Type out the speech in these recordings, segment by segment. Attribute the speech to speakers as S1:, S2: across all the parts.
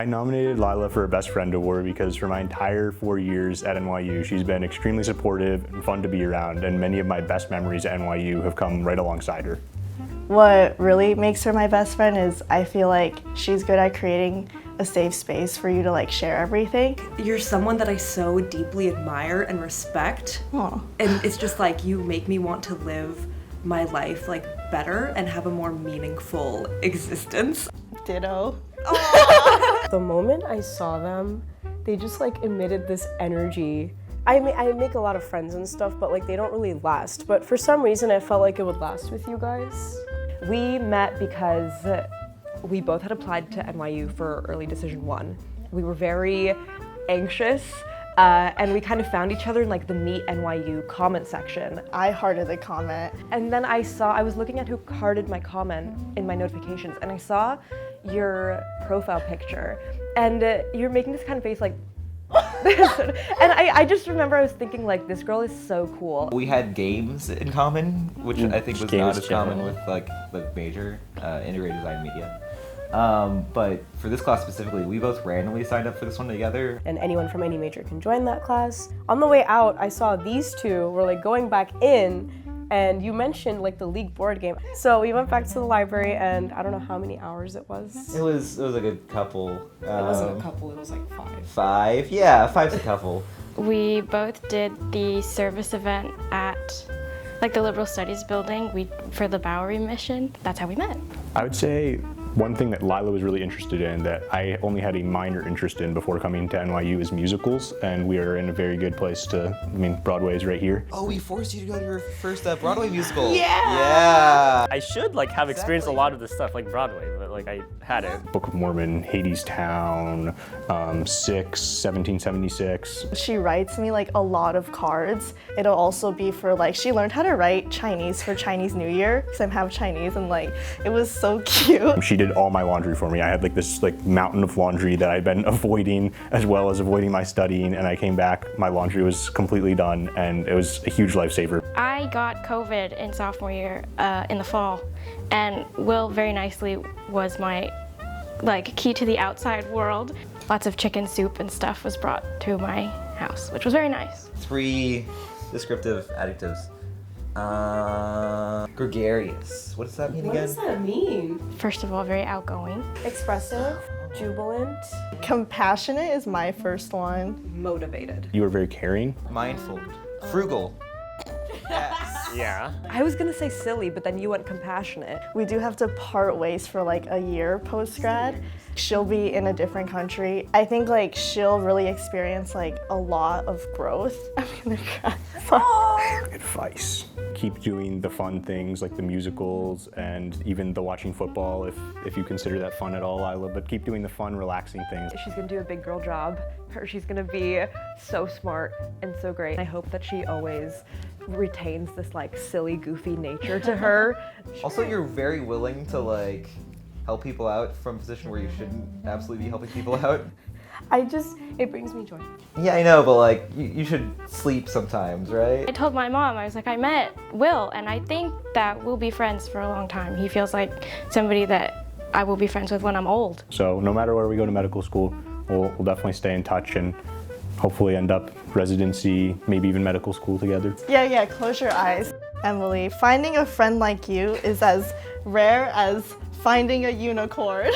S1: I nominated Lila for a Best Friend Award because for my entire 4 years at NYU, she's been extremely supportive and fun to be around, and many of my best memories at NYU have come right alongside her.
S2: What really makes her my best friend is I feel like she's good at creating a safe space for you to like share everything.
S3: You're someone that I so deeply admire and respect.
S2: Aww.
S3: And it's just like you make me want to live my life like better and have a more meaningful existence.
S2: Ditto.
S4: The moment I saw them, they just like emitted this energy. I make a lot of friends and stuff, but like they don't really last. But for some reason, I felt like it would last with you guys.
S5: We met because we both had applied to NYU for early decision 1. We were very anxious, and we kind of found each other in like the Meet NYU comment section.
S2: I hearted the comment.
S5: And then I was looking at who hearted my comment in my notifications, and I saw your profile picture, and you're making this kind of face like, and I just remember I was thinking like, this girl is so cool.
S6: We had games in common, which I think was not as common with like the major integrated design media. But for this class specifically, we both randomly signed up for this one together.
S4: And anyone from any major can join that class. On the way out, I saw these two were like going back in, and you mentioned like the League board game. So we went back to the library, and I don't know how many hours it was.
S6: It was a good couple.
S4: It wasn't a couple, it was like 5.
S6: 5? Yeah, 5's a couple.
S7: We both did the service event at like the Liberal Studies building for the Bowery mission. That's how we met.
S1: I would say one thing that Lila was really interested in that I only had a minor interest in before coming to NYU is musicals, and we are in a very good place Broadway is right here.
S6: Oh, we forced you to go to your first Broadway musical.
S4: Yeah!
S8: I should like have experienced a lot of this stuff like Broadway, but like I hadn't.
S1: Book of Mormon, Hadestown, 1776.
S2: She writes me like a lot of cards. It'll also be for like, she learned how to write Chinese for Chinese New Year, because I'm half Chinese, and like, it was so cute.
S1: She did all my laundry for me. I had like this like mountain of laundry that I'd been avoiding, as well as avoiding my studying, and I came back, my laundry was completely done, and it was a huge lifesaver.
S7: I got COVID in sophomore year in the fall, and Will very nicely was my like key to the outside world. Lots of chicken soup and stuff was brought to my house, which was very nice.
S6: 3 descriptive adjectives. Gregarious. What does that mean again?
S4: What does that mean?
S7: First of all, very outgoing.
S4: Expressive, jubilant.
S2: Compassionate is my first one.
S5: Motivated.
S1: You were very caring.
S6: Mindful. Frugal. Yes.
S8: Yeah.
S5: I was gonna say silly, but then you went compassionate.
S2: We do have to part ways for like a year post-grad. She'll be in a different country. I think like she'll really experience like a lot of growth. I'm gonna cry.
S1: Advice. Keep doing the fun things like the musicals and even the watching football if you consider that fun at all, Lila, but keep doing the fun, relaxing things.
S5: She's gonna do a big girl job. She's gonna be so smart and so great. I hope that she always retains this like silly, goofy nature to her.
S6: Also, you're very willing to like help people out from a position where you shouldn't absolutely be helping people out.
S4: It brings me joy.
S6: Yeah, I know, but like you should sleep sometimes, right?
S7: I told my mom, I was like, I met Will, and I think that we'll be friends for a long time. He feels like somebody that I will be friends with when I'm old.
S1: So no matter where we go to medical school, we'll definitely stay in touch and hopefully end up residency, maybe even medical school together.
S2: Yeah, close your eyes. Emily, finding a friend like you is as rare as finding a unicorn.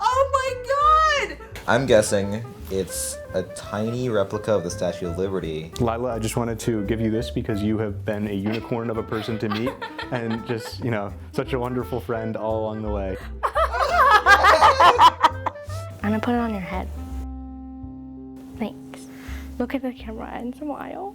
S3: Oh my god!
S6: I'm guessing it's a tiny replica of the Statue of Liberty.
S1: Lila, I just wanted to give you this because you have been a unicorn of a person to meet and just, such a wonderful friend all along the way.
S7: I'm gonna put it on your head. Thanks. Look at the camera and smile.